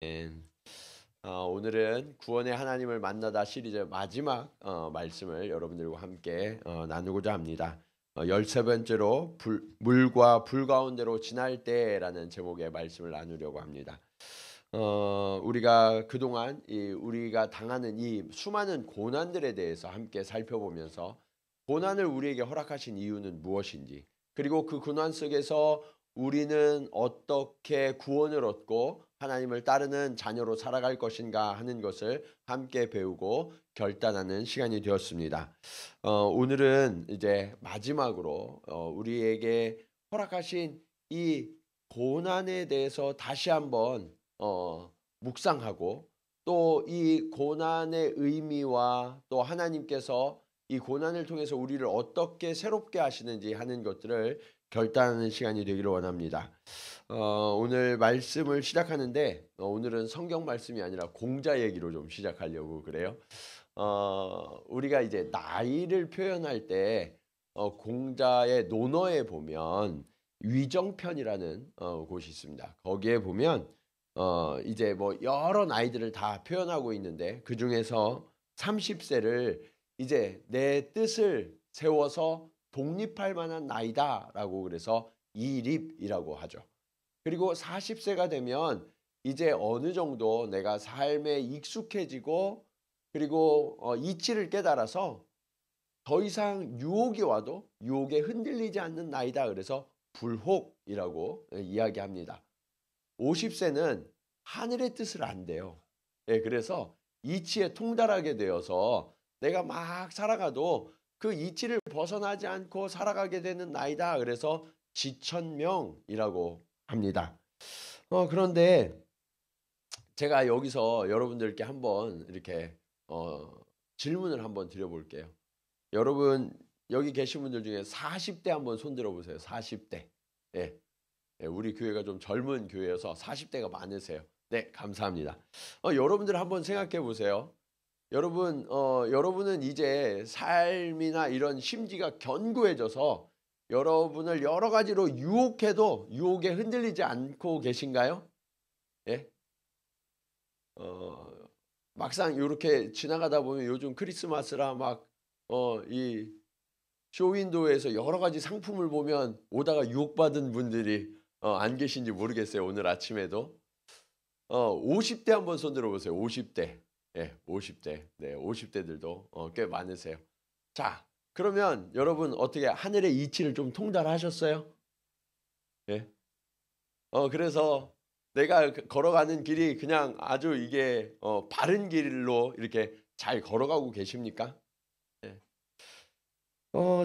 아멘. 오늘은 구원의 하나님을 만나다 시리즈 마지막 말씀을 여러분들과 함께 나누고자 합니다. 13번째로 물과 불 가운데로 지날 때라는 제목의 말씀을 나누려고 합니다. 우리가 그동안 우리가 당하는 이 수많은 고난들에 대해서 함께 살펴보면서 고난을 우리에게 허락하신 이유는 무엇인지, 그리고 그 고난 속에서 우리는 어떻게 구원을 얻고 하나님을 따르는 자녀로 살아갈 것인가 하는 것을 함께 배우고 결단하는 시간이 되었습니다. 오늘은 이제 마지막으로 우리에게 허락하신 이 고난에 대해서 다시 한번 묵상하고, 또 이 고난의 의미와 또 하나님께서 이 고난을 통해서 우리를 어떻게 새롭게 하시는지 하는 것들을 결단하는 시간이 되기를 원합니다. 오늘 말씀을 시작하는데 오늘은 성경 말씀이 아니라 공자 얘기로 좀 시작하려고 그래요. 우리가 이제 나이를 표현할 때 공자의 논어에 보면 위정편이라는 곳이 있습니다. 거기에 보면 이제 뭐 여러 나이들을 다 표현하고 있는데, 그 중에서 30세를 이제 내 뜻을 세워서 독립할 만한 나이다라고 그래서 이립이라고 하죠. 그리고 40세가 되면 이제 어느 정도 내가 삶에 익숙해지고, 그리고 이치를 깨달아서 더 이상 유혹이 와도 유혹에 흔들리지 않는 나이다. 그래서 불혹이라고 이야기합니다. 50세는 하늘의 뜻을 안대요. 그래서 이치에 통달하게 되어서 내가 막 살아가도 그 이치를 벗어나지 않고 살아가게 되는 나이다. 그래서 지천명이라고 합니다. 그런데 제가 여기서 여러분들께 한번 이렇게 질문을 한번 드려볼게요. 여러분, 여기 계신 분들 중에 40대 한번 손 들어보세요. 40대. 예. 우리 교회가 좀 젊은 교회여서 40대가 많으세요. 네, 감사합니다. 여러분들 한번 생각해 보세요. 여러분은 이제 삶이나 이런 심지가 견고해져서 여러분을 여러 가지로 유혹해도 유혹에 흔들리지 않고 계신가요? 예? 어, 막상 이렇게 지나가다 보면 요즘 크리스마스라 이 쇼윈도에서 여러 가지 상품을 보면 오다가 유혹받은 분들이 안 계신지 모르겠어요. 오늘 아침에도. 50대 한번 손 들어보세요. 50대. 예, 50대. 네, 50대들도 꽤 많으세요. 자, 그러면 여러분 어떻게 하늘의 이치를 좀 통달하셨어요? 예. 그래서 내가 걸어가는 길이 그냥 아주 이게 바른 길로 이렇게 잘 걸어가고 계십니까? 예.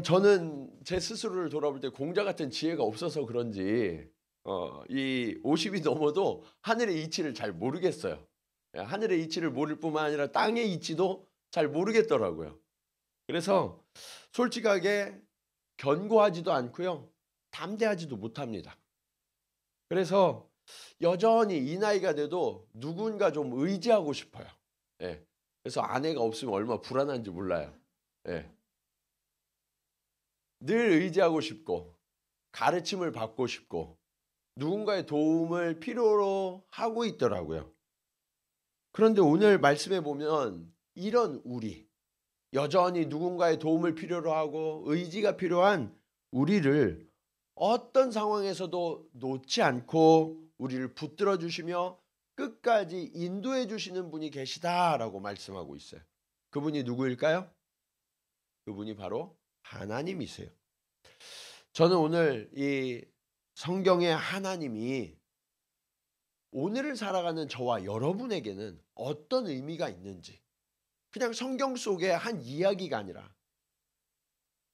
저는 제 스스로를 돌아볼 때 공자 같은 지혜가 없어서 그런지 이 50이 넘어도 하늘의 이치를 잘 모르겠어요. 예, 하늘의 이치를 모를 뿐만 아니라 땅의 이치도 잘 모르겠더라고요. 그래서 솔직하게 견고하지도 않고요. 담대하지도 못합니다. 그래서 여전히 이 나이가 돼도 누군가 좀 의지하고 싶어요. 예. 그래서 아내가 없으면 얼마나 불안한지 몰라요. 예. 늘 의지하고 싶고, 가르침을 받고 싶고, 누군가의 도움을 필요로 하고 있더라고요. 그런데 오늘 말씀에 보면 이런 우리, 여전히 누군가의 도움을 필요로 하고 의지가 필요한 우리를 어떤 상황에서도 놓지 않고 우리를 붙들어 주시며 끝까지 인도해 주시는 분이 계시다라고 말씀하고 있어요. 그분이 누구일까요? 그분이 바로 하나님이세요. 저는 오늘 이 성경의 하나님이 오늘을 살아가는 저와 여러분에게는 어떤 의미가 있는지, 그냥 성경 속의 한 이야기가 아니라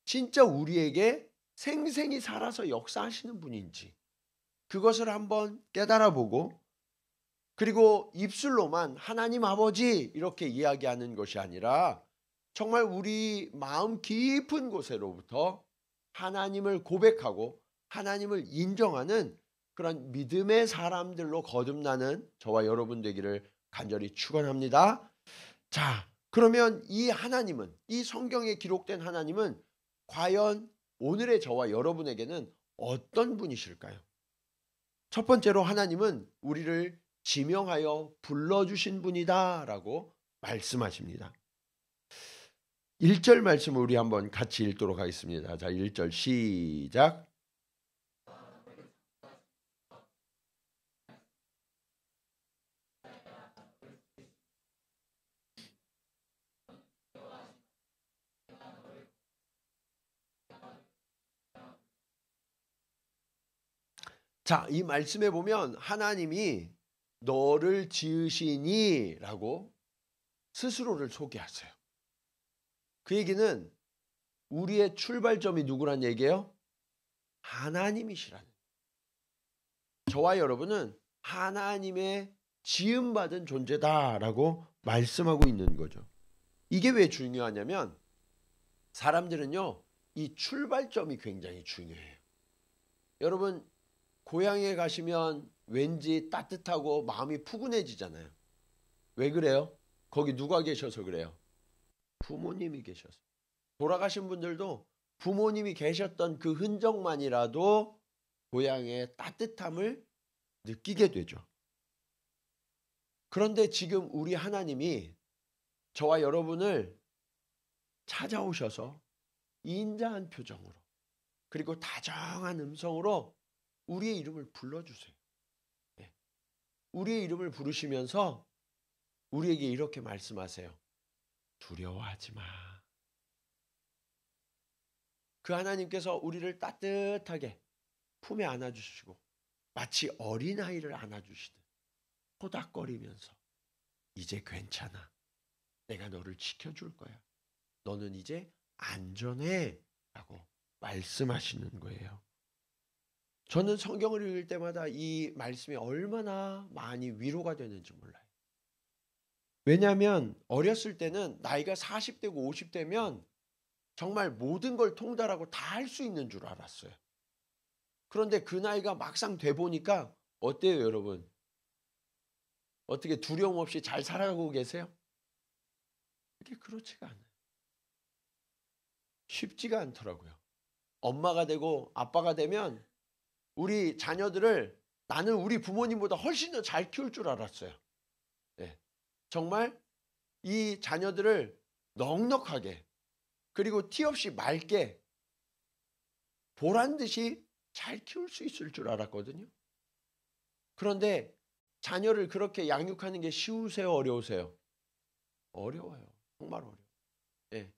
진짜 우리에게 생생히 살아서 역사하시는 분인지 그것을 한번 깨달아보고, 그리고 입술로만 하나님 아버지 이렇게 이야기하는 것이 아니라 정말 우리 마음 깊은 곳으로부터 하나님을 고백하고 하나님을 인정하는 그런 믿음의 사람들로 거듭나는 저와 여러분 되기를 간절히 축원합니다. 자, 그러면 이 하나님은, 이 성경에 기록된 하나님은 과연 오늘의 저와 여러분에게는 어떤 분이실까요? 첫 번째로 하나님은 우리를 지명하여 불러주신 분이다라고 말씀하십니다. 1절 말씀을 우리 한번 같이 읽도록 하겠습니다. 자, 1절 시작. 자, 이 말씀에 보면 하나님이 너를 지으시니 라고 스스로를 소개하세요. 그 얘기는 우리의 출발점이 누구란 얘기예요? 하나님이시라는. 저와 여러분은 하나님의 지음받은 존재다라고 말씀하고 있는 거죠. 이게 왜 중요하냐면 사람들은요, 이 출발점이 굉장히 중요해요. 여러분, 고향에 가시면 왠지 따뜻하고 마음이 푸근해지잖아요. 왜 그래요? 거기 누가 계셔서 그래요? 부모님이 계셔서. 돌아가신 분들도 부모님이 계셨던 그 흔적만이라도 고향의 따뜻함을 느끼게 되죠. 그런데 지금 우리 하나님이 저와 여러분을 찾아오셔서 인자한 표정으로 그리고 다정한 음성으로 우리의 이름을 불러주세요. 우리의 이름을 부르시면서 우리에게 이렇게 말씀하세요. 두려워하지 마. 그 하나님께서 우리를 따뜻하게 품에 안아주시고 마치 어린아이를 안아주시듯 토닥거리면서 이제 괜찮아. 내가 너를 지켜줄 거야. 너는 이제 안전해. 라고 말씀하시는 거예요. 저는 성경을 읽을 때마다 이 말씀이 얼마나 많이 위로가 되는지 몰라요. 왜냐하면 어렸을 때는 나이가 40대고 50대면 정말 모든 걸 통달하고 다 할 수 있는 줄 알았어요. 그런데 그 나이가 막상 돼 보니까 어때요, 여러분? 어떻게 두려움 없이 잘 살아가고 계세요? 그게 그렇지가 않아요. 쉽지가 않더라고요. 엄마가 되고 아빠가 되면 우리 자녀들을 나는 우리 부모님보다 훨씬 더 잘 키울 줄 알았어요. 네. 정말 이 자녀들을 넉넉하게 그리고 티 없이 맑게 보란 듯이 잘 키울 수 있을 줄 알았거든요. 그런데 자녀를 그렇게 양육하는 게 쉬우세요? 어려우세요? 어려워요. 정말 어려워요. 네.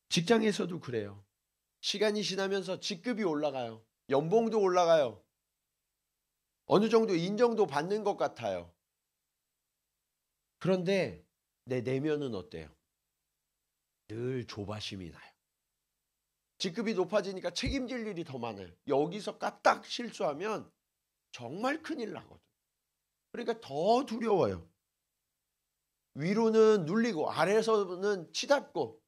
직장에서도 그래요. 시간이 지나면서 직급이 올라가요. 연봉도 올라가요. 어느 정도 인정도 받는 것 같아요. 그런데 내 내면은 어때요? 늘 조바심이 나요. 직급이 높아지니까 책임질 일이 더 많아요. 여기서 까딱 실수하면 정말 큰일 나거든. 그러니까 더 두려워요. 위로는 눌리고 아래에서는 치닫고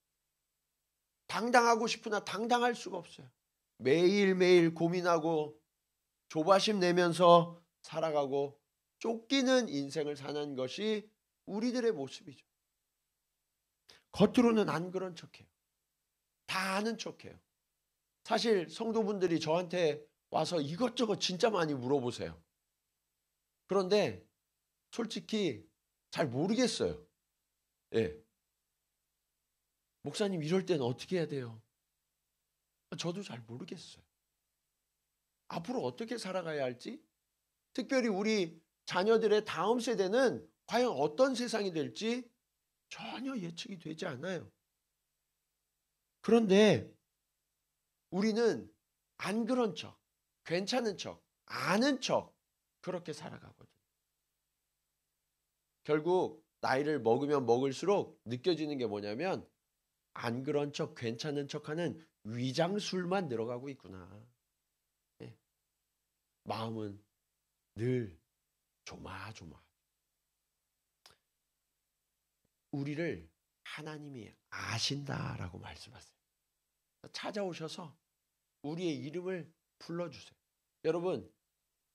당당하고 싶으나 당당할 수가 없어요. 매일매일 고민하고 조바심 내면서 살아가고 쫓기는 인생을 사는 것이 우리들의 모습이죠. 겉으로는 안 그런 척해요. 다 아는 척해요. 사실 성도분들이 저한테 와서 이것저것 진짜 많이 물어보세요. 그런데 솔직히 잘 모르겠어요. 예. 목사님 이럴 때는 어떻게 해야 돼요? 저도 잘 모르겠어요. 앞으로 어떻게 살아가야 할지, 특별히 우리 자녀들의 다음 세대는 과연 어떤 세상이 될지 전혀 예측이 되지 않아요. 그런데 우리는 안 그런 척, 괜찮은 척, 아는 척 그렇게 살아가거든요. 결국 나이를 먹으면 먹을수록 느껴지는 게 뭐냐면 안 그런 척, 괜찮은 척하는 위장술만 늘어가고 있구나. 네. 마음은 늘 조마조마. 우리를 하나님이 아신다라고 말씀하세요. 찾아오셔서 우리의 이름을 불러주세요. 여러분,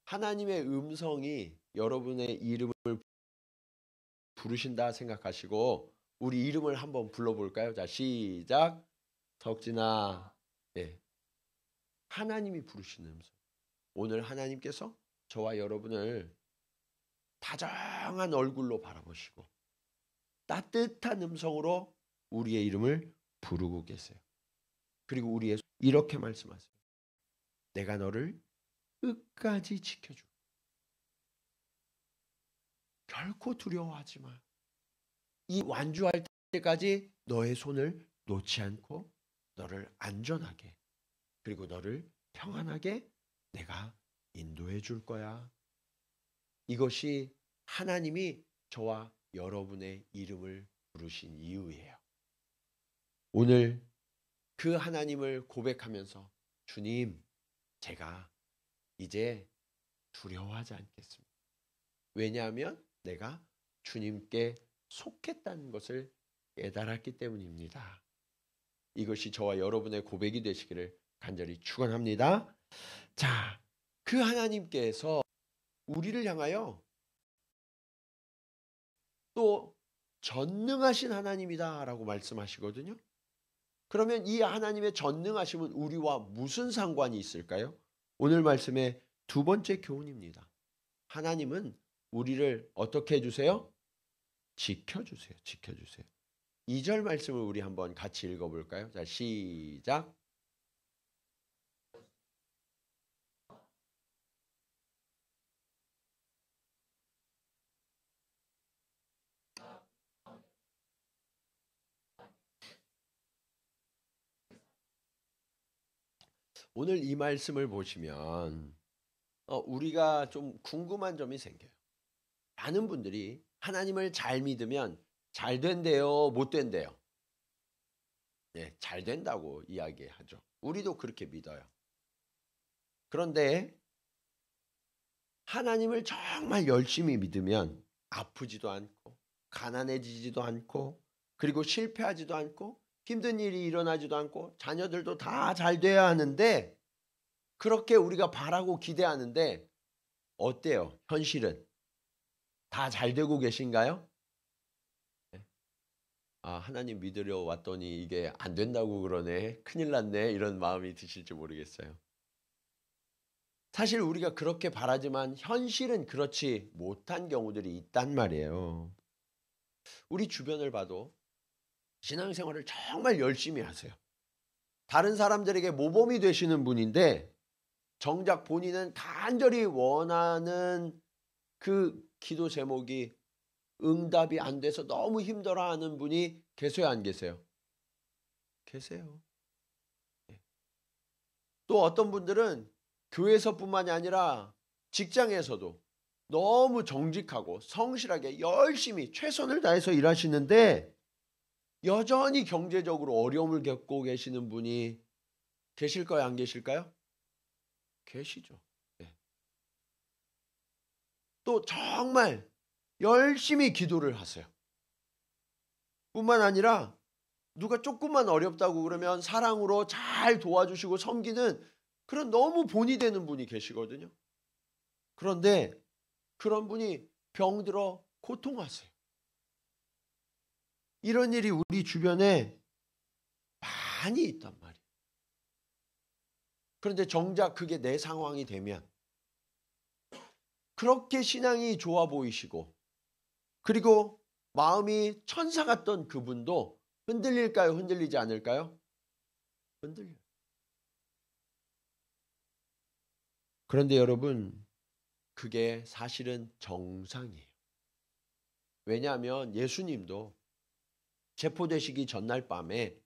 하나님의 음성이 여러분의 이름을 부르신다 생각하시고 우리 이름을 한번 불러볼까요? 자, 시작. 덕진아. 네. 하나님이 부르시는 음성. 오늘 하나님께서 저와 여러분을 다정한 얼굴로 바라보시고 따뜻한 음성으로 우리의 이름을 부르고 계세요. 그리고 우리의 이렇게 말씀하세요. 내가 너를 끝까지 지켜줄. 결코 두려워하지 마. 이 완주할 때까지 너의 손을 놓지 않고 너를 안전하게 그리고 너를 평안하게 내가 인도해 줄 거야. 이것이 하나님이 저와 여러분의 이름을 부르신 이유예요. 오늘 그 하나님을 고백하면서 주님, 제가 이제 두려워하지 않겠습니다. 왜냐하면 내가 주님께 속했다는 것을 깨달았기 때문입니다. 이것이 저와 여러분의 고백이 되시기를 간절히 축원합니다. 자, 그 하나님께서 우리를 향하여 또 전능하신 하나님이다라고 말씀하시거든요. 그러면 이 하나님의 전능하심은 우리와 무슨 상관이 있을까요? 오늘 말씀의 두 번째 교훈입니다. 하나님은 우리를 어떻게 해주세요? 지켜주세요. 지켜주세요. 2절 말씀을 우리 한번 같이 읽어볼까요? 자, 시작. 오늘 이 말씀을 보시면 우리가 좀 궁금한 점이 생겨요. 많은 분들이 하나님을 잘 믿으면 잘 된대요, 못 된대요. 네, 잘 된다고 이야기하죠. 우리도 그렇게 믿어요. 그런데 하나님을 정말 열심히 믿으면 아프지도 않고 가난해지지도 않고 그리고 실패하지도 않고 힘든 일이 일어나지도 않고 자녀들도 다 잘 돼야 하는데 그렇게 우리가 바라고 기대하는데 어때요? 현실은 다 잘 되고 계신가요? 하나님 믿으려 왔더니 이게 안 된다고 그러네. 큰일 났네. 이런 마음이 드실지 모르겠어요. 사실 우리가 그렇게 바라지만 현실은 그렇지 못한 경우들이 있단 말이에요. 우리 주변을 봐도 신앙생활을 정말 열심히 하세요. 다른 사람들에게 모범이 되시는 분인데 정작 본인은 간절히 원하는 그 기도 제목이 응답이 안 돼서 너무 힘들어하는 분이 계세요, 안 계세요? 계세요. 또 어떤 분들은 교회에서뿐만이 아니라 직장에서도 너무 정직하고 성실하게 열심히 최선을 다해서 일하시는데 여전히 경제적으로 어려움을 겪고 계시는 분이 계실까요, 안 계실까요? 계시죠. 네. 또 정말 열심히 기도를 하세요. 뿐만 아니라 누가 조금만 어렵다고 그러면 사랑으로 잘 도와주시고 섬기는 그런 너무 본이 되는 분이 계시거든요. 그런데 그런 분이 병들어 고통하세요. 이런 일이 우리 주변에 많이 있단 말이에요. 그런데 정작 그게 내 상황이 되면 그렇게 신앙이 좋아 보이시고 그리고 마음이 천사 같던 그분도 흔들릴까요? 흔들리지 않을까요? 흔들려요. 그런데 여러분, 그게 사실은 정상이에요. 왜냐하면 예수님도 체포되시기 전날 밤에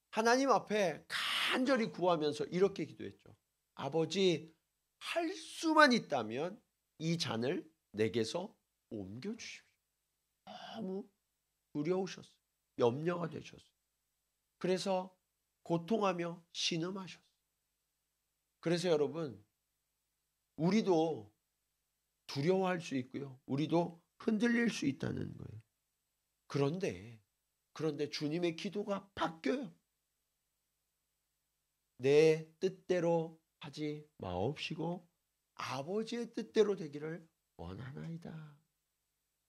하나님 앞에 간절히 구하면서 이렇게 기도했죠. 아버지, 할 수만 있다면 이 잔을 내게서 옮겨주십시오. 너무 두려우셨어요. 염려가 되셨어요. 그래서 고통하며 신음하셨어요. 그래서 여러분, 우리도 두려워할 수 있고요. 우리도 흔들릴 수 있다는 거예요. 그런데 주님의 기도가 바뀌어요. 내 뜻대로 하지 마옵시고 아버지의 뜻대로 되기를 원하나이다.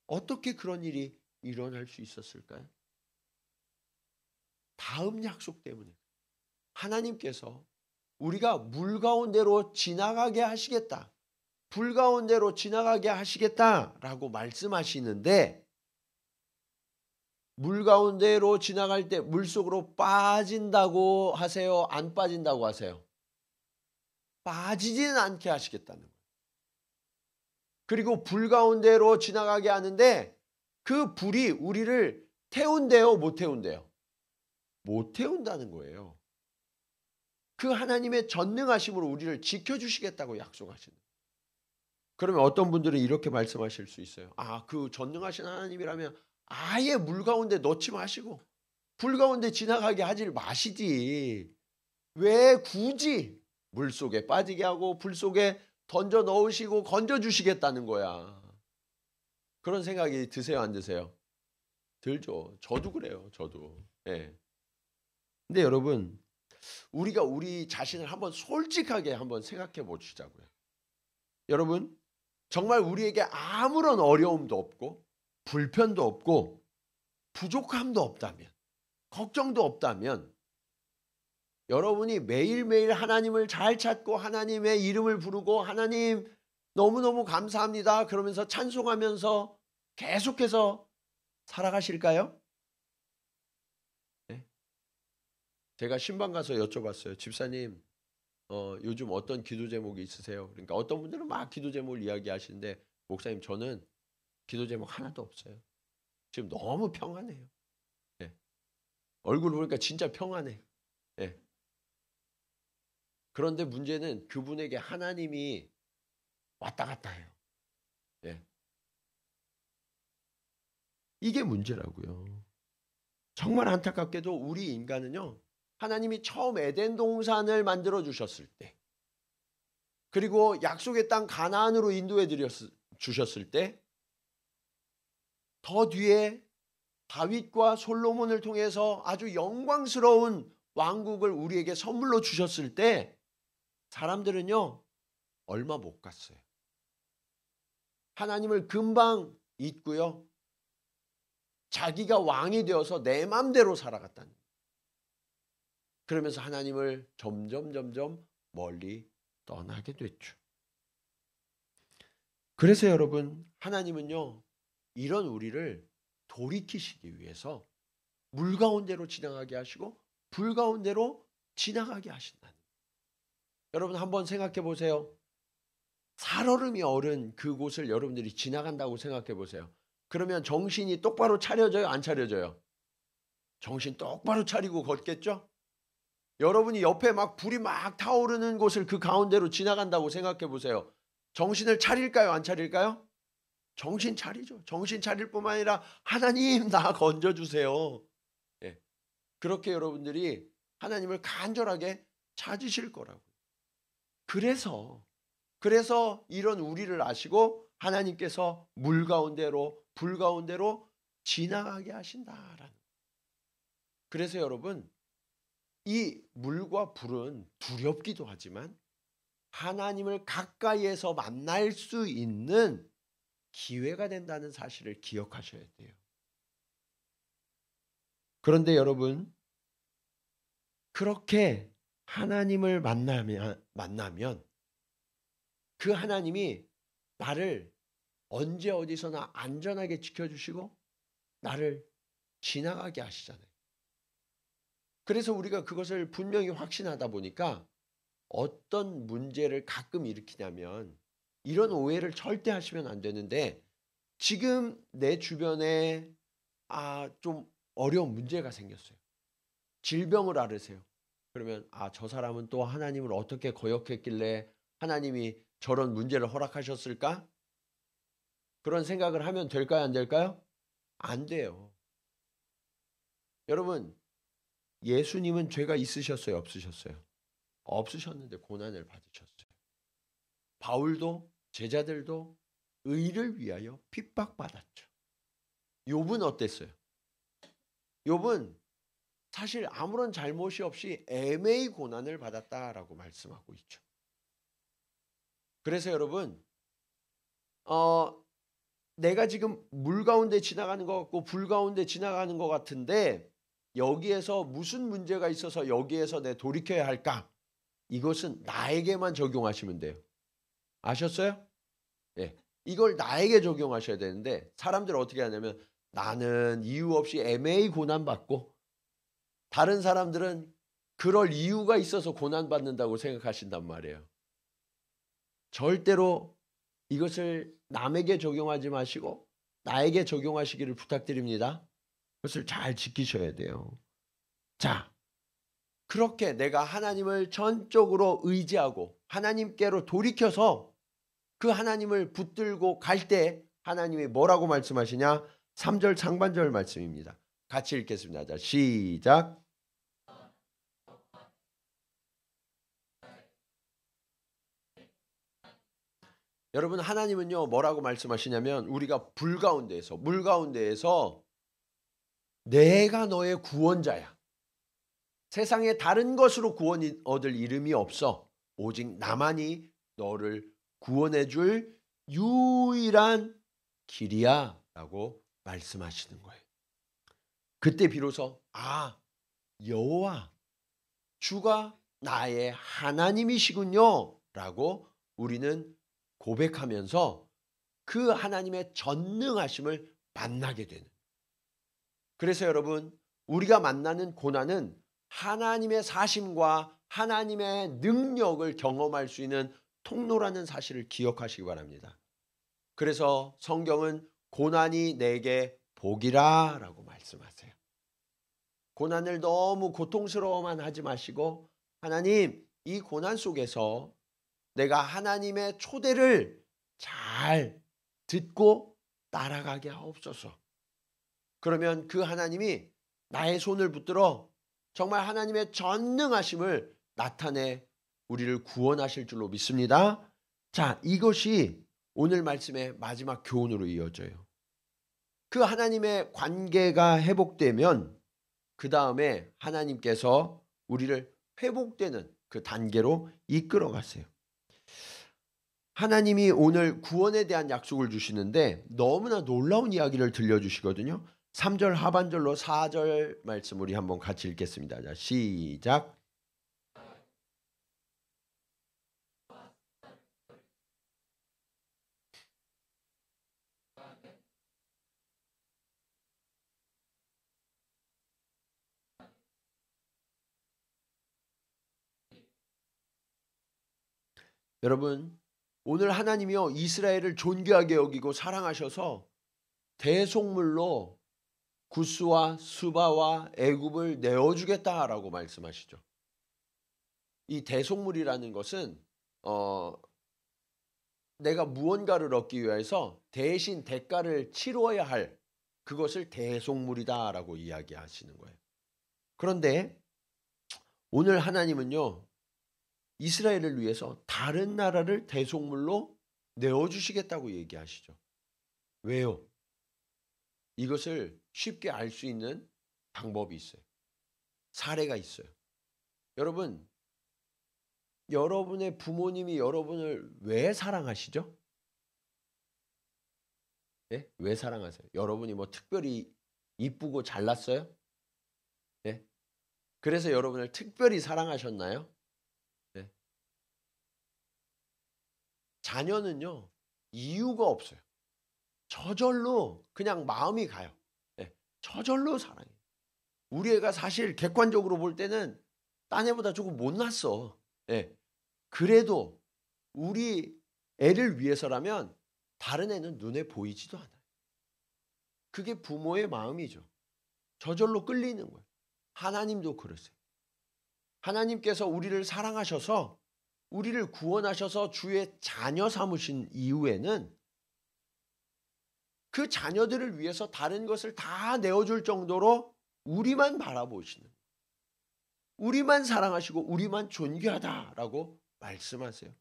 어떻게 그런 일이 일어날 수 있었을까요? 다음 약속 때문에 하나님께서 우리가 물 가운데로 지나가게 하시겠다. 불 가운데로 지나가게 하시겠다라고 말씀하시는데, 물 가운데로 지나갈 때 물속으로 빠진다고 하세요? 안 빠진다고 하세요? 빠지지는 않게 하시겠다는 거예요. 그리고 불 가운데로 지나가게 하는데 그 불이 우리를 태운대요? 못 태운대요? 못 태운다는 거예요. 그 하나님의 전능하심으로 우리를 지켜주시겠다고 약속하시는 거예요. 그러면 어떤 분들은 이렇게 말씀하실 수 있어요. 그 전능하신 하나님이라면 아예 물 가운데 넣지 마시고 불 가운데 지나가게 하질 마시지. 왜 굳이 물 속에 빠지게 하고 불 속에 던져 넣으시고 건져 주시겠다는 거야. 그런 생각이 드세요, 안 드세요? 들죠. 저도 그래요. 저도. 예. 근데 여러분, 우리가 우리 자신을 한번 솔직하게 한번 생각해 보시자고요. 여러분, 정말 우리에게 아무런 어려움도 없고 불편도 없고 부족함도 없다면, 걱정도 없다면, 여러분이 매일매일 하나님을 잘 찾고 하나님의 이름을 부르고 하나님 너무너무 감사합니다 그러면서 찬송하면서 계속해서 살아가실까요? 네. 제가 신방 가서 여쭤봤어요. 집사님, 요즘 어떤 기도 제목이 있으세요? 그러니까 어떤 분들은 막 기도 제목을 이야기하시는데, 목사님, 저는 기도 제목 하나도 없어요. 지금 너무 평안해요. 네. 얼굴 보니까 진짜 평안해. 네. 그런데 문제는 그분에게 하나님이 왔다 갔다 해요. 네. 이게 문제라고요. 정말 안타깝게도 우리 인간은요, 하나님이 처음 에덴 동산을 만들어 주셨을 때, 그리고 약속의 땅 가나안으로 인도해 주셨을 때, 더 뒤에 다윗과 솔로몬을 통해서 아주 영광스러운 왕국을 우리에게 선물로 주셨을 때 사람들은요, 얼마 못 갔어요. 하나님을 금방 잊고요, 자기가 왕이 되어서 내 맘대로 살아갔다는 거예요. 그러면서 하나님을 점점 멀리 떠나게 됐죠. 그래서 여러분, 하나님은요, 이런 우리를 돌이키시기 위해서 물 가운데로 지나가게 하시고 불 가운데로 지나가게 하신다는 거예요. 여러분 한번 생각해 보세요. 살얼음이 얼은 그곳을 여러분들이 지나간다고 생각해 보세요. 그러면 정신이 똑바로 차려져요? 안 차려져요? 정신 똑바로 차리고 걷겠죠? 여러분이 옆에 막 불이 막 타오르는 곳을 그 가운데로 지나간다고 생각해 보세요. 정신을 차릴까요? 안 차릴까요? 정신 차리죠. 정신 차릴 뿐만 아니라 하나님 나 건져주세요. 예. 그렇게 여러분들이 하나님을 간절하게 찾으실 거라고요. 그래서 이런 우리를 아시고 하나님께서 물 가운데로 불 가운데로 지나가게 하신다라는 거예요. 그래서 여러분, 이 물과 불은 두렵기도 하지만 하나님을 가까이에서 만날 수 있는 기회가 된다는 사실을 기억하셔야 돼요. 그런데 여러분, 그렇게 하나님을 만나면 그 하나님이 나를 언제 어디서나 안전하게 지켜주시고 나를 지나가게 하시잖아요. 그래서 우리가 그것을 분명히 확신하다 보니까 어떤 문제를 가끔 일으키냐면, 이런 오해를 절대 하시면 안 되는데, 지금 내 주변에 좀 어려운 문제가 생겼어요. 질병을 앓으세요. 그러면 저 사람은 또 하나님을 어떻게 거역했길래 하나님이 저런 문제를 허락하셨을까? 그런 생각을 하면 될까요? 안 될까요? 안 돼요. 여러분, 예수님은 죄가 있으셨어요? 없으셨어요? 없으셨는데 고난을 받으셨어요. 바울도 제자들도 의를 위하여 핍박받았죠. 욥은 어땠어요? 욥은 사실 아무런 잘못이 없이 애매히 고난을 받았다라고 말씀하고 있죠. 그래서 여러분, 내가 지금 물 가운데 지나가는 것 같고 불 가운데 지나가는 것 같은데 여기에서 무슨 문제가 있어서 여기에서 내 돌이켜야 할까? 이것은 나에게만 적용하시면 돼요. 아셨어요? 예. 이걸 나에게 적용하셔야 되는데 사람들은 어떻게 하냐면 나는 이유 없이 애매히 고난받고 다른 사람들은 그럴 이유가 있어서 고난받는다고 생각하신단 말이에요. 절대로 이것을 남에게 적용하지 마시고 나에게 적용하시기를 부탁드립니다. 그것을 잘 지키셔야 돼요. 자, 그렇게 내가 하나님을 전적으로 의지하고 하나님께로 돌이켜서 그 하나님을 붙들고 갈 때 하나님이 뭐라고 말씀하시냐? 3절 상반절 말씀입니다. 같이 읽겠습니다. 자, 시작. 여러분 하나님은요 뭐라고 말씀하시냐면 우리가 불 가운데에서 물 가운데에서 내가 너의 구원자야. 세상에 다른 것으로 구원 얻을 이름이 없어. 오직 나만이 너를 구원해 줄 유일한 길이야 라고 말씀하시는 거예요. 그때 비로소 여호와 주가 나의 하나님이시군요 라고 우리는 고백하면서 그 하나님의 전능하심을 만나게 되는. 그래서 여러분 우리가 만나는 고난은 하나님의 사심과 하나님의 능력을 경험할 수 있는 통로라는 사실을 기억하시기 바랍니다. 그래서 성경은 고난이 내게 복이라 라고 말씀하세요. 고난을 너무 고통스러워만 하지 마시고 하나님 이 고난 속에서 내가 하나님의 초대를 잘 듣고 따라가게 하옵소서. 그러면 그 하나님이 나의 손을 붙들어 정말 하나님의 전능하심을 나타내 우리를 구원하실 줄로 믿습니다. 자, 이것이 오늘 말씀의 마지막 교훈으로 이어져요. 그 하나님의 관계가 회복되면 그 다음에 하나님께서 우리를 회복되는 그 단계로 이끌어 가세요. 하나님이 오늘 구원에 대한 약속을 주시는데 너무나 놀라운 이야기를 들려주시거든요. 3절 하반절로 4절 말씀 우리 한번 같이 읽겠습니다. 자, 시작. 여러분 오늘 하나님이요 이스라엘을 존귀하게 여기고 사랑하셔서 대속물로 구스와 수바와 애굽을 내어주겠다라고 말씀하시죠. 이 대속물이라는 것은 내가 무언가를 얻기 위해서 대신 대가를 치러야 할 그것을 대속물이다라고 이야기하시는 거예요. 그런데 오늘 하나님은요 이스라엘을 위해서 다른 나라를 대속물로 내어주시겠다고 얘기하시죠. 왜요? 이것을 쉽게 알 수 있는 방법이 있어요. 사례가 있어요. 여러분, 여러분의 부모님이 여러분을 왜 사랑하시죠? 예? 왜 사랑하세요? 여러분이 뭐 특별히 이쁘고 잘났어요? 예? 그래서 여러분을 특별히 사랑하셨나요? 예? 자녀는요, 이유가 없어요. 저절로 그냥 마음이 가요. 예? 저절로 사랑해요. 우리 애가 사실 객관적으로 볼 때는 딴 애보다 조금 못났어. 예. 그래도 우리 애를 위해서라면 다른 애는 눈에 보이지도 않아요. 그게 부모의 마음이죠. 저절로 끌리는 거예요. 하나님도 그러세요. 하나님께서 우리를 사랑하셔서 우리를 구원하셔서 주의 자녀 삼으신 이후에는 그 자녀들을 위해서 다른 것을 다 내어줄 정도로 우리만 바라보시는 거예요. 우리만 사랑하시고 우리만 존귀하다라고 말씀하세요.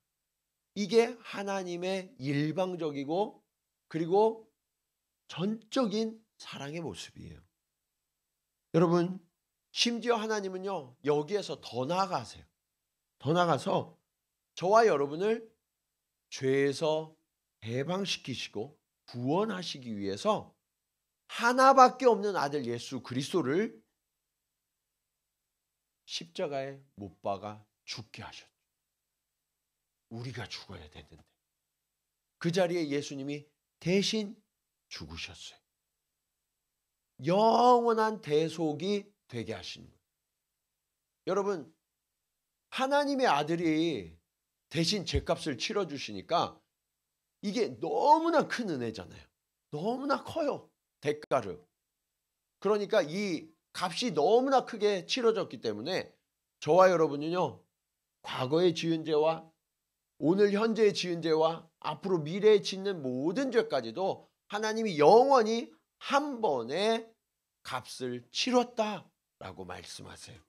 이게 하나님의 일방적이고 그리고 전적인 사랑의 모습이에요. 여러분 심지어 하나님은요 여기에서 더 나아가세요. 더 나아가서 저와 여러분을 죄에서 해방시키시고 구원하시기 위해서 하나밖에 없는 아들 예수 그리스도를 십자가에 못 박아 죽게 하셨죠. 우리가 죽어야 되는데 그 자리에 예수님이 대신 죽으셨어요. 영원한 대속이 되게 하신 거예요. 여러분, 하나님의 아들이 대신 죄값을 치러주시니까 이게 너무나 큰 은혜잖아요. 너무나 커요. 대가를. 그러니까 이 값이 너무나 크게 치러졌기 때문에 저와 여러분은요, 과거에 지은 죄와 오늘 현재에 지은 죄와 앞으로 미래에 짓는 모든 죄까지도 하나님이 영원히 한 번에 값을 치렀다라고 말씀하세요.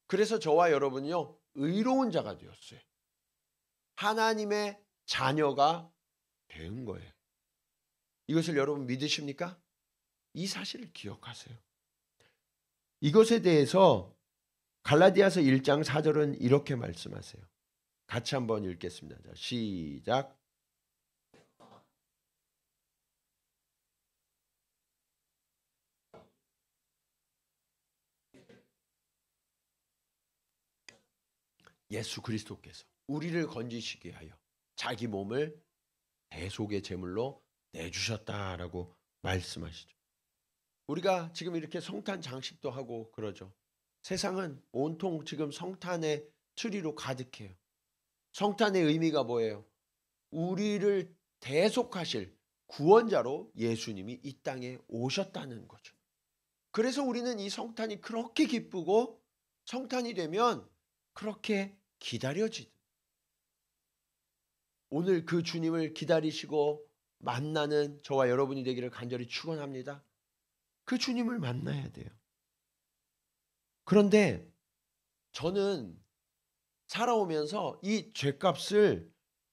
그래서 저와 여러분은요, 의로운 자가 되었어요. 하나님의 자녀가 된 거예요. 이것을 여러분 믿으십니까? 이 사실을 기억하세요. 이것에 대해서 갈라디아서 1장 4절은 이렇게 말씀하세요. 같이 한번 읽겠습니다. 자, 시작. 예수 그리스도께서 우리를 건지시기 위하여 자기 몸을 대속의 제물로 내주셨다라고 말씀하시죠. 우리가 지금 이렇게 성탄 장식도 하고 그러죠. 세상은 온통 지금 성탄의 트리로 가득해요. 성탄의 의미가 뭐예요? 우리를 대속하실 구원자로 예수님이 이 땅에 오셨다는 거죠. 그래서 우리는 이 성탄이 그렇게 기쁘고 성탄이 되면 그렇게 기다려지듯. 오늘 그 주님을 기다리시고 만나는 저와 여러분이 되기를 간절히 축원합니다. 그 주님을 만나야 돼요. 그런데 저는 살아오면서 이 죄값을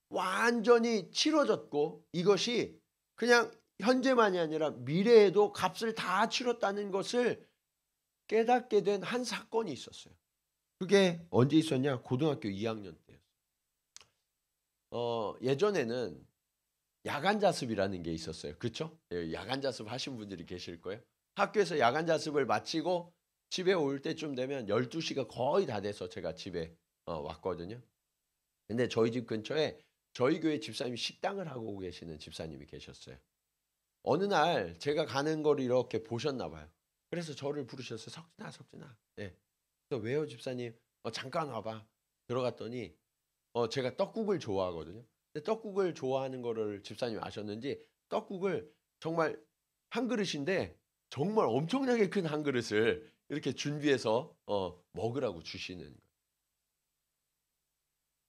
완전히 치러졌고 이것이 그냥 현재만이 아니라 미래에도 값을 다 치렀다는 것을 깨닫게 된 한 사건이 있었어요. 그게 언제 있었냐? 고등학교 2학년 때였어요. 예전에는 야간 자습이라는 게 있었어요. 그렇죠? 야간 자습 하신 분들이 계실 거예요. 학교에서 야간 자습을 마치고 집에 올 때쯤 되면 12시가 거의 다 돼서 제가 집에 왔거든요. 근데 저희 집 근처에 저희 교회 집사님이 식당을 하고 계시는 집사님이 계셨어요. 어느 날 제가 가는 걸 이렇게 보셨나 봐요. 그래서 저를 부르셨어요. 석진아. 예. 그래서 왜요, 집사님? 잠깐 와봐. 들어갔더니 제가 떡국을 좋아하거든요. 근데 떡국을 좋아하는 거를 집사님이 아셨는지 떡국을 정말 한 그릇인데 정말 엄청나게 큰 한 그릇을 이렇게 준비해서 먹으라고 주시는 거예요.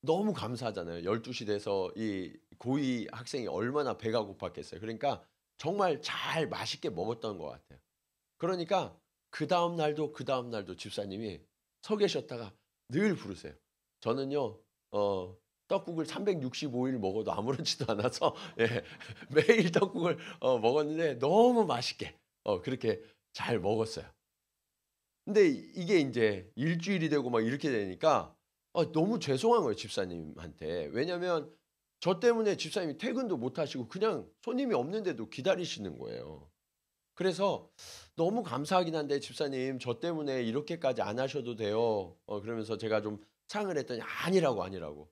너무 감사하잖아요. 12시 돼서 이 고2 학생이 얼마나 배가 고팠겠어요. 그러니까 정말 잘 맛있게 먹었던 것 같아요. 그러니까 그 다음 날도 집사님이 서 계셨다가 늘 부르세요. 저는요, 떡국을 365일 먹어도 아무렇지도 않아서 예, 매일 떡국을 먹었는데 너무 맛있게 그렇게 잘 먹었어요. 근데 이게 이제 일주일이 되고 막 이렇게 되니까 너무 죄송한 거예요, 집사님한테. 왜냐면 저 때문에 집사님이 퇴근도 못 하시고 그냥 손님이 없는데도 기다리시는 거예요. 그래서 너무 감사하긴 한데 집사님 저 때문에 이렇게까지 안 하셔도 돼요. 그러면서 제가 좀 상을 했더니 아니라고.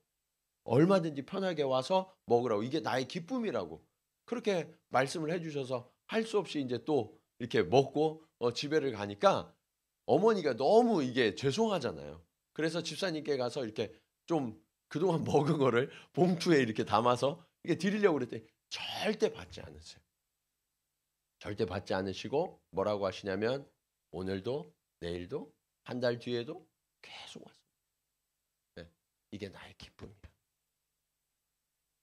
얼마든지 편하게 와서 먹으라고. 이게 나의 기쁨이라고. 그렇게 말씀을 해주셔서 할 수 없이 이제 또 이렇게 먹고 집에를 가니까 어머니가 너무 이게 죄송하잖아요. 그래서 집사님께 가서 이렇게 좀 그동안 먹은 거를 봉투에 이렇게 담아서 이게 드리려고 그랬더니 절대 받지 않으세요. 절대 받지 않으시고 뭐라고 하시냐면 오늘도 내일도 한 달 뒤에도 계속 왔습니다. 네, 이게 나의 기쁨이야.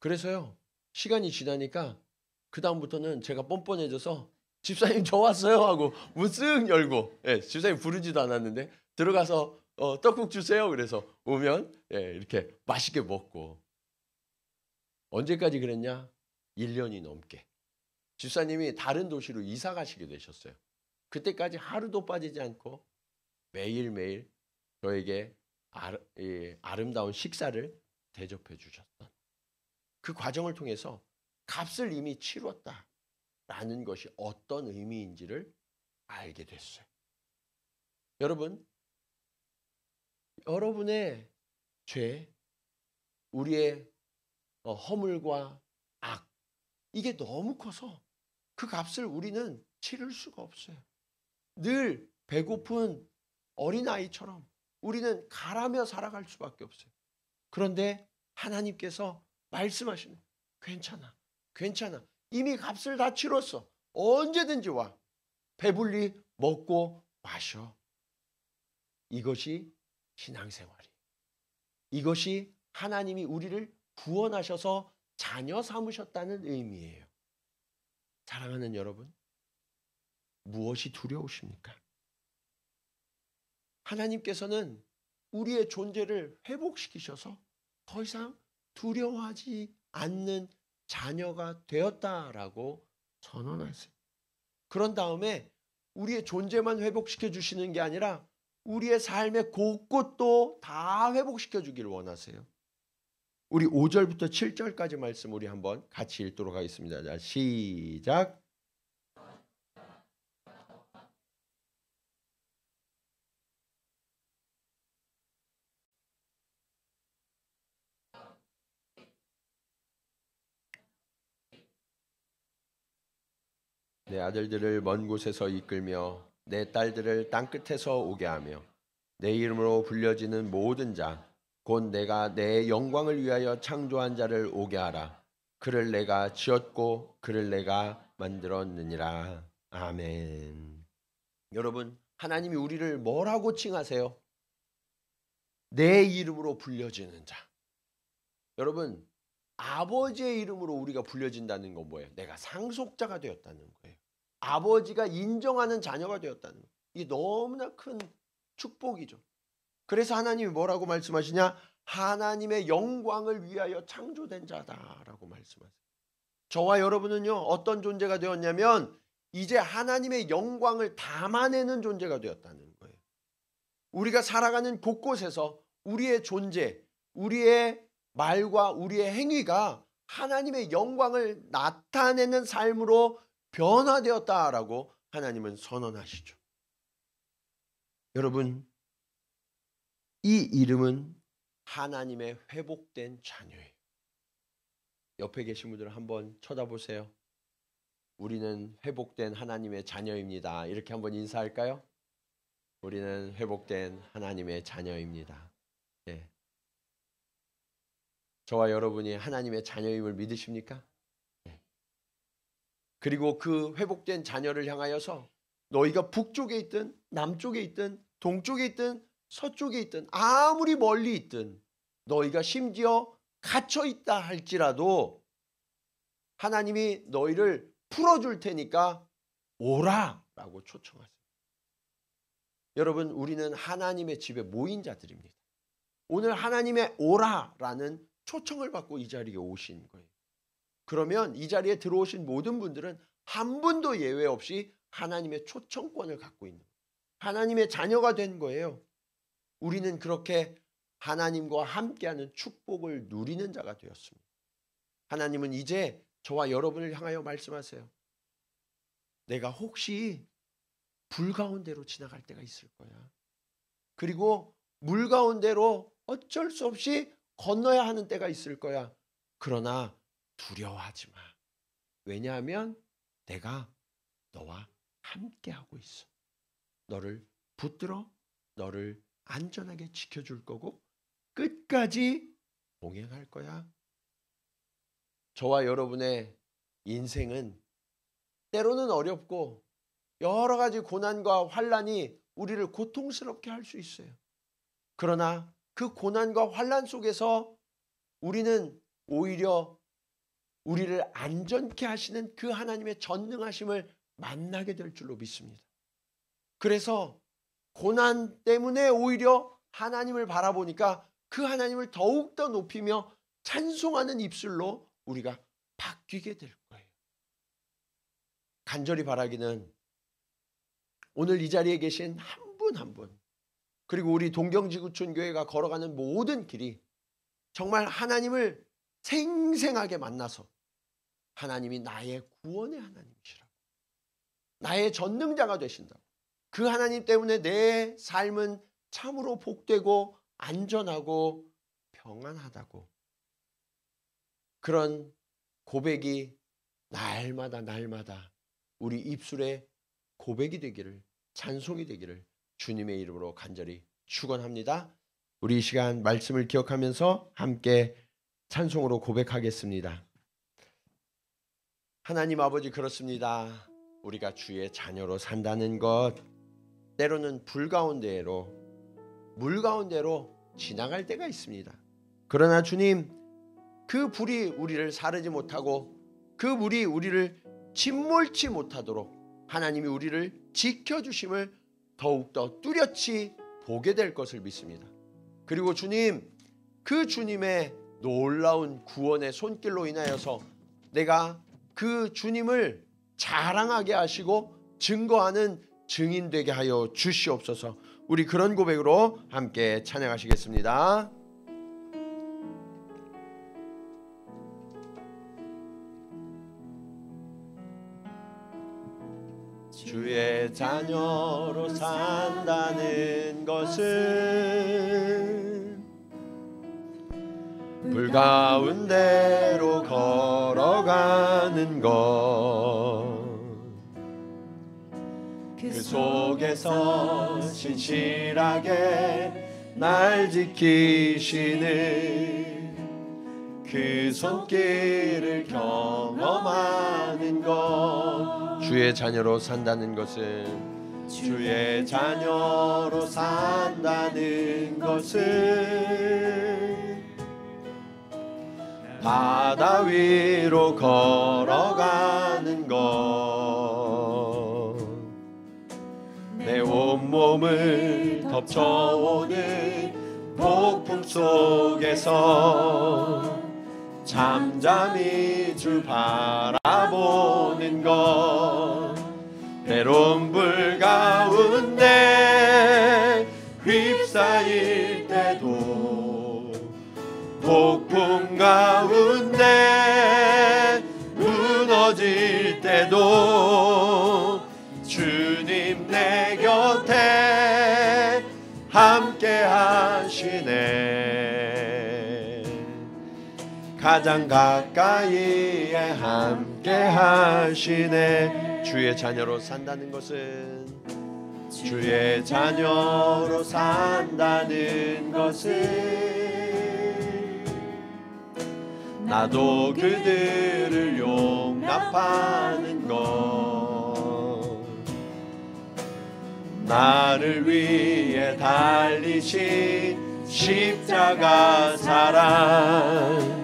그래서요, 시간이 지나니까 그 다음부터는 제가 뻔뻔해져서 집사님 저 왔어요 하고 문 쓱 열고, 집사님 부르지도 않았는데 들어가서 떡국 주세요. 그래서 오면 이렇게 맛있게 먹고. 언제까지 그랬냐? 1년이 넘게. 집사님이 다른 도시로 이사 가시게 되셨어요. 그때까지 하루도 빠지지 않고 매일매일 저에게 아름다운 식사를 대접해 주셨던 그 과정을 통해서 값을 이미 치렀다라는 것이 어떤 의미인지를 알게 됐어요. 여러분, 여러분의 죄, 우리의 허물과 악, 이게 너무 커서 그 값을 우리는 치를 수가 없어요. 늘 배고픈 어린아이처럼 우리는 가라며 살아갈 수밖에 없어요. 그런데 하나님께서 말씀하시는, 괜찮아, 괜찮아. 이미 값을 다 치렀어. 언제든지 와. 배불리 먹고 마셔. 이것이 신앙생활이에요. 이것이 하나님이 우리를 구원하셔서 자녀 삼으셨다는 의미예요. 사랑하는 여러분, 무엇이 두려우십니까? 하나님께서는 우리의 존재를 회복시키셔서 더 이상 두려워하지 않는 자녀가 되었다라고 선언하세요. 그런 다음에 우리의 존재만 회복시켜 주시는 게 아니라 우리의 삶의 곳곳도 다 회복시켜 주기를 원하세요. 우리 5절부터 7절까지 말씀 우리 한번 같이 읽도록 하겠습니다. 자, 시작. 내 아들들을 먼 곳에서 이끌며 내 딸들을 땅끝에서 오게 하며 내 이름으로 불려지는 모든 자 곧 내가 내 영광을 위하여 창조한 자를 오게 하라. 그를 내가 지었고 그를 내가 만들었느니라. 아멘. 여러분, 하나님이 우리를 뭐라고 칭하세요? 내 이름으로 불려지는 자. 여러분, 아버지의 이름으로 우리가 불려진다는 건 뭐예요? 내가 상속자가 되었다는 거예요. 아버지가 인정하는 자녀가 되었다는 거예요. 이게 너무나 큰 축복이죠. 그래서 하나님이 뭐라고 말씀하시냐? 하나님의 영광을 위하여 창조된 자다라고 말씀하세요. 저와 여러분은요, 어떤 존재가 되었냐면 이제 하나님의 영광을 담아내는 존재가 되었다는 거예요. 우리가 살아가는 곳곳에서 우리의 존재, 우리의 말과 우리의 행위가 하나님의 영광을 나타내는 삶으로 변화되었다라고 하나님은 선언하시죠. 여러분, 이 이름은 하나님의 회복된 자녀예요. 옆에 계신 분들 한번 쳐다보세요. 우리는 회복된 하나님의 자녀입니다. 이렇게 한번 인사할까요? 우리는 회복된 하나님의 자녀입니다. 예. 저와 여러분이 하나님의 자녀임을 믿으십니까? 예. 그리고 그 회복된 자녀를 향하여서 너희가 북쪽에 있든 남쪽에 있든 동쪽에 있든 서쪽에 있든 아무리 멀리 있든 너희가 심지어 갇혀 있다 할지라도 하나님이 너희를 풀어줄 테니까 오라라고 초청하세요. 여러분, 우리는 하나님의 집에 모인 자들입니다. 오늘 하나님의 오라라는 초청을 받고 이 자리에 오신 거예요. 그러면 이 자리에 들어오신 모든 분들은 한 분도 예외 없이 하나님의 초청권을 갖고 있는 거예요. 하나님의 자녀가 된 거예요. 우리는 그렇게 하나님과 함께하는 축복을 누리는 자가 되었습니다. 하나님은 이제 저와 여러분을 향하여 말씀하세요. 내가 혹시 불 가운데로 지나갈 때가 있을 거야. 그리고 물 가운데로 어쩔 수 없이 건너야 하는 때가 있을 거야. 그러나 두려워하지 마. 왜냐하면 내가 너와 함께하고 있어. 너를 붙들어 너를 안전하게 지켜줄 거고 끝까지 동행할 거야. 저와 여러분의 인생은 때로는 어렵고 여러 가지 고난과 환난이 우리를 고통스럽게 할 수 있어요. 그러나 그 고난과 환난 속에서 우리는 오히려 우리를 안전케 하시는 그 하나님의 전능하심을 만나게 될 줄로 믿습니다. 그래서 고난 때문에 오히려 하나님을 바라보니까 그 하나님을 더욱더 높이며 찬송하는 입술로 우리가 바뀌게 될 거예요. 간절히 바라기는 오늘 이 자리에 계신 한 분 한 분, 그리고 우리 동경지구촌교회가 걸어가는 모든 길이 정말 하나님을 생생하게 만나서 하나님이 나의 구원의 하나님이시라고, 나의 전능자가 되신다고, 그 하나님 때문에 내 삶은 참으로 복되고 안전하고 평안하다고, 그런 고백이 날마다 우리 입술에 고백이 되기를, 찬송이 되기를 주님의 이름으로 간절히 축원합니다. 우리 이 시간 말씀을 기억하면서 함께 찬송으로 고백하겠습니다. 하나님 아버지, 그렇습니다. 우리가 주의 자녀로 산다는 것, 때로는 불 가운데로, 물 가운데로 지나갈 때가 있습니다. 그러나 주님, 그 불이 우리를 사르지 못하고 그 물이 우리를 짓몰지 못하도록 하나님이 우리를 지켜주심을 더욱더 뚜렷이 보게 될 것을 믿습니다. 그리고 주님, 그 주님의 놀라운 구원의 손길로 인하여서 내가 그 주님을 자랑하게 하시고 증거하는 증인 되게 하여 주시옵소서. 우리 그런 고백으로 함께 찬양하시겠습니다. 주의 자녀로 산다는 것은 불 가운데로 걸어가는 것, 그 속에서 신실하게 날 지키시는 그 손길을 경험하는 것. 주의 자녀로 산다는 것은, 주의 자녀로 산다는 것은 바다 위로 걸어가는 것, 내 온몸을 덮쳐오는 폭풍 속에서 잠잠히 주 바라보는 것, 때론 불 가운데 휩싸일 때도, 폭풍 가운데 무너질 때도 주님 내 곁에 함께 하시네. 가장 가까이에 함께 하시네. 주의 자녀로 산다는 것은, 주의 자녀로 산다는 것은 나도 그들을 용납하는 것, 나를 위해 달리신 십자가 사랑,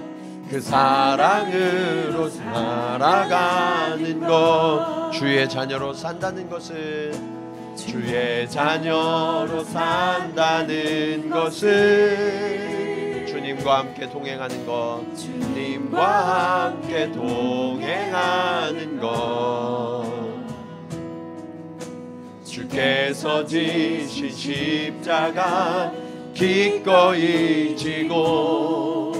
그 사랑으로 살아가는 것. 주의 자녀로 산다는 것은, 주의 자녀로 산다는 것은 주님과 함께 동행하는 것, 주님과 함께 동행하는 것, 주께서 지신 십자가 기꺼이 지고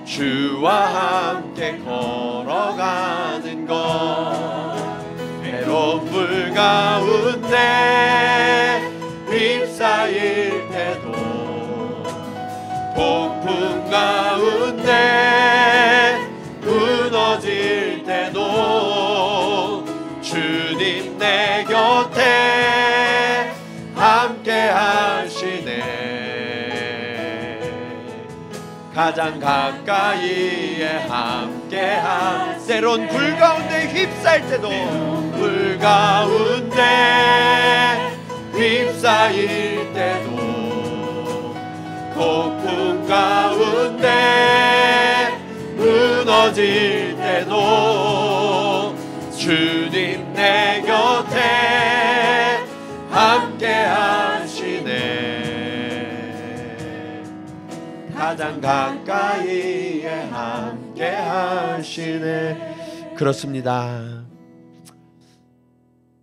주와 함께 걸어가는 것, 외로운 불 가운데 휩싸일 때도, 폭풍 가운데 무너질 때도 주님 내 곁에 함께 하시네. 가장 가까이에 함께한, 때론 불 가운데 휩싸일 때도, 불 가운데 휩싸일 때도, 폭풍 가운데 무너질 때도 주님 내 곁에 함께 하시네. 가장 가까이에 함께 하시네. 그렇습니다.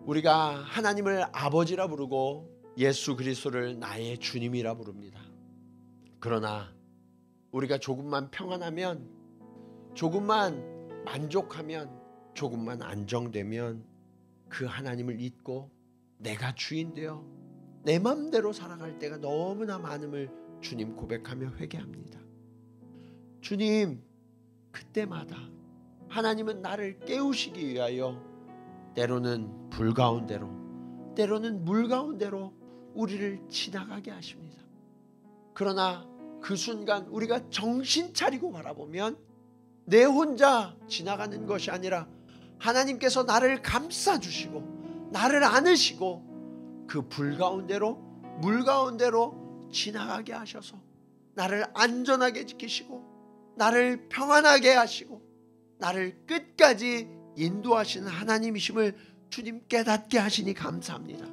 우리가 하나님을 아버지라 부르고 예수 그리스도를 나의 주님이라 부릅니다. 그러나 우리가 조금만 평안하면, 조금만 만족하면, 조금만 안정되면 그 하나님을 잊고 내가 주인 되어 내 맘대로 살아갈 때가 너무나 많음을 주님 고백하며 회개합니다. 주님, 그때마다 하나님은 나를 깨우시기 위하여 때로는 불 가운데로, 때로는 물 가운데로 우리를 지나가게 하십니다. 그러나 그 순간 우리가 정신 차리고 바라보면 내 혼자 지나가는 것이 아니라 하나님께서 나를 감싸주시고 나를 안으시고 그 불 가운데로 물 가운데로 지나가게 하셔서 나를 안전하게 지키시고 나를 평안하게 하시고 나를 끝까지 인도하시는 하나님이심을 주님 깨닫게 하시니 감사합니다.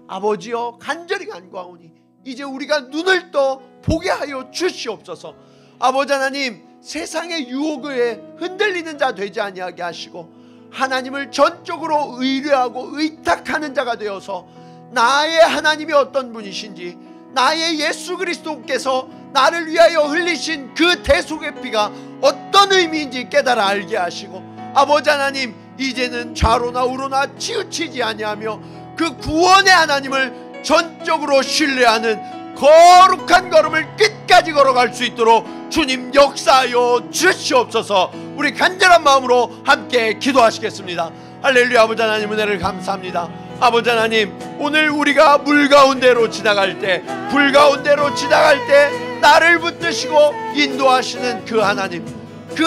아버지여, 간절히 간구하오니 이제 우리가 눈을 떠 보게 하여 주시옵소서. 아버지 하나님, 세상의 유혹에 흔들리는 자 되지 아니하게 하시고 하나님을 전적으로 의뢰하고 의탁하는 자가 되어서 나의 하나님이 어떤 분이신지, 나의 예수 그리스도께서 나를 위하여 흘리신 그 대속의 피가 어떤 의미인지 깨달아 알게 하시고, 아버지 하나님, 이제는 좌로나 우로나 치우치지 아니하며 그 구원의 하나님을 전적으로 신뢰하는 거룩한 걸음을 끝까지 걸어갈 수 있도록 주님 역사하여 주시옵소서. 우리 간절한 마음으로 함께 기도하시겠습니다. 할렐루야. 아버지 하나님, 은혜를 감사합니다. 아버지 하나님, 오늘 우리가 물 가운데로 지나갈 때, 불 가운데로 지나갈 때 나를 붙드시고 인도하시는 그 하나님, 그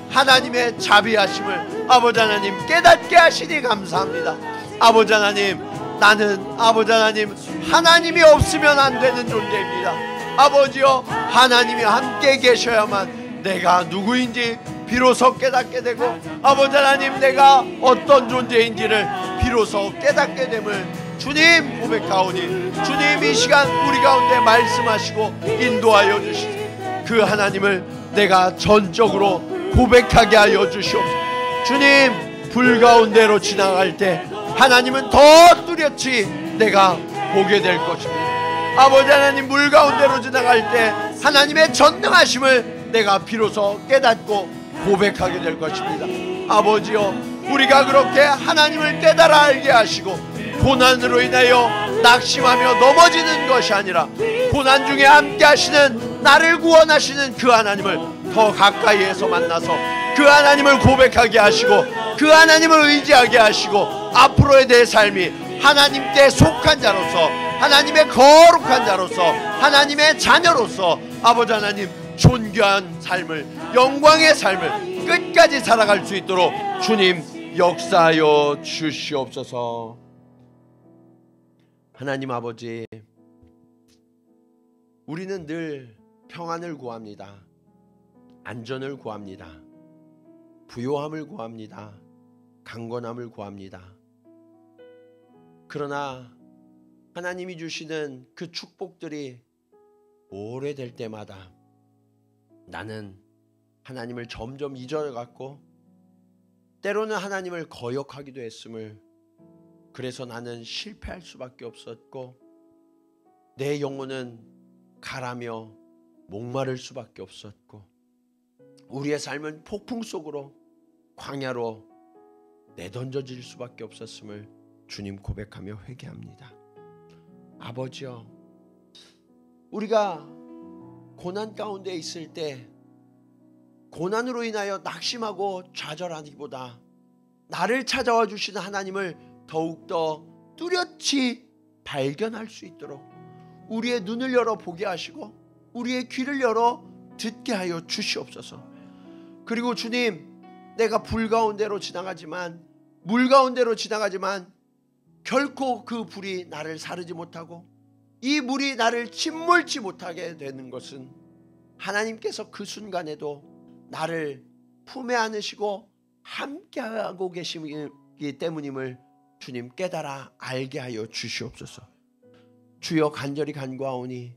하나님의 자비하심을 아버지 하나님 깨닫게 하시니 감사합니다. 아버지 하나님, 나는 아버지 하나님, 하나님이 없으면 안 되는 존재입니다. 아버지여, 하나님이 함께 계셔야만 내가 누구인지 비로소 깨닫게 되고, 아버지 하나님, 내가 어떤 존재인지를 비로소 깨닫게 됨을 주님 고백하오니, 주님 이 시간 우리 가운데 말씀하시고 인도하여 주시고 그 하나님을 내가 전적으로 고백하게 하여 주시옵소서. 주님, 불 가운데로 지나갈 때 하나님은 더 뚜렷이 내가 보게 될 것입니다. 아버지 하나님, 물 가운데로 지나갈 때 하나님의 전능하심을 내가 비로소 깨닫고 고백하게 될 것입니다. 아버지여, 우리가 그렇게 하나님을 깨달아 알게 하시고 고난으로 인하여 낙심하며 넘어지는 것이 아니라 고난 중에 함께 하시는, 나를 구원하시는 그 하나님을 더 가까이에서 만나서 그 하나님을 고백하게 하시고 그 하나님을 의지하게 하시고 앞으로의 내 삶이 하나님께 속한 자로서, 하나님의 거룩한 자로서, 하나님의 자녀로서 아버지 하나님 존귀한 삶을, 영광의 삶을 끝까지 살아갈 수 있도록 주님 역사하여 주시옵소서. 하나님 아버지, 우리는 늘 평안을 구합니다. 안전을 구합니다. 부요함을 구합니다. 강건함을 구합니다. 그러나 하나님이 주시는 그 축복들이 오래될 때마다 나는 하나님을 점점 잊어갔고 때로는 하나님을 거역하기도 했음을, 그래서 나는 실패할 수밖에 없었고 내 영혼은 가라며 목마를 수밖에 없었고 우리의 삶은 폭풍 속으로, 광야로 내던져질 수밖에 없었음을 주님 고백하며 회개합니다. 아버지여, 우리가 고난 가운데 있을 때 고난으로 인하여 낙심하고 좌절하기보다 나를 찾아와 주시는 하나님을 더욱더 뚜렷이 발견할 수 있도록 우리의 눈을 열어 보게 하시고 우리의 귀를 열어 듣게 하여 주시옵소서. 그리고 주님, 내가 불 가운데로 지나가지만, 물 가운데로 지나가지만 결코 그 불이 나를 사르지 못하고 이 물이 나를 침몰치 못하게 되는 것은 하나님께서 그 순간에도 나를 품에 안으시고 함께하고 계시기 때문임을 주님 깨달아 알게 하여 주시옵소서. 주여, 간절히 간구하오니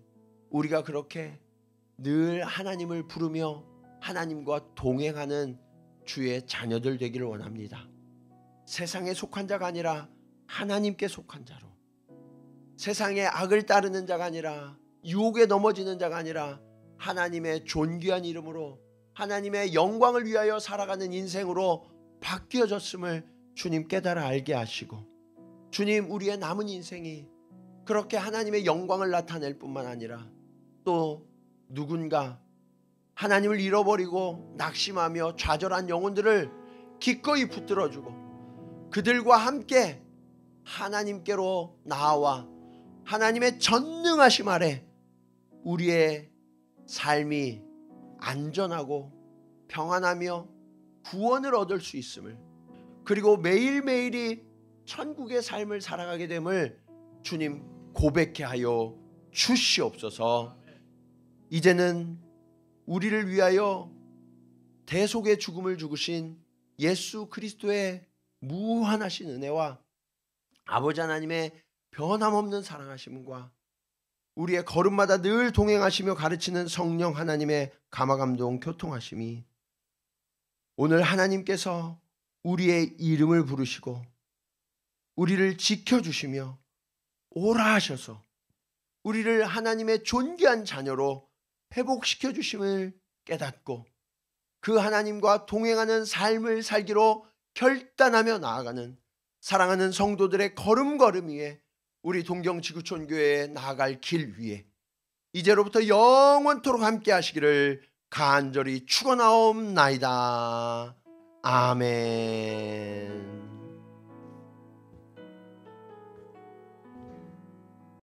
우리가 그렇게 늘 하나님을 부르며 하나님과 동행하는 주의 자녀들 되기를 원합니다. 세상에 속한 자가 아니라 하나님께 속한 자로, 세상의 악을 따르는 자가 아니라, 유혹에 넘어지는 자가 아니라 하나님의 존귀한 이름으로 하나님의 영광을 위하여 살아가는 인생으로 바뀌어졌음을 주님 깨달아 알게 하시고, 주님, 우리의 남은 인생이 그렇게 하나님의 영광을 나타낼 뿐만 아니라 또 누군가 하나님을 잃어버리고 낙심하며 좌절한 영혼들을 기꺼이 붙들어주고 그들과 함께 하나님께로 나아와 하나님의 전능하심 아래 우리의 삶이 안전하고 평안하며 구원을 얻을 수 있음을, 그리고 매일매일이 천국의 삶을 살아가게 됨을 주님 고백케 하여 주시옵소서. 이제는 우리를 위하여 대속의 죽음을 죽으신 예수 그리스도의 무한하신 은혜와 아버지 하나님의 변함없는 사랑하심과 우리의 걸음마다 늘 동행하시며 가르치는 성령 하나님의 감화감동 교통하심이 오늘 하나님께서 우리의 이름을 부르시고 우리를 지켜주시며 오라 하셔서 우리를 하나님의 존귀한 자녀로 회복시켜 주심을 깨닫고 그 하나님과 동행하는 삶을 살기로 결단하며 나아가는 사랑하는 성도들의 걸음걸음 위에 우리 동경지구촌교회에 나아갈 길 위에 이제로부터 영원토록 함께 하시기를 간절히 축원하옵나이다. 아멘.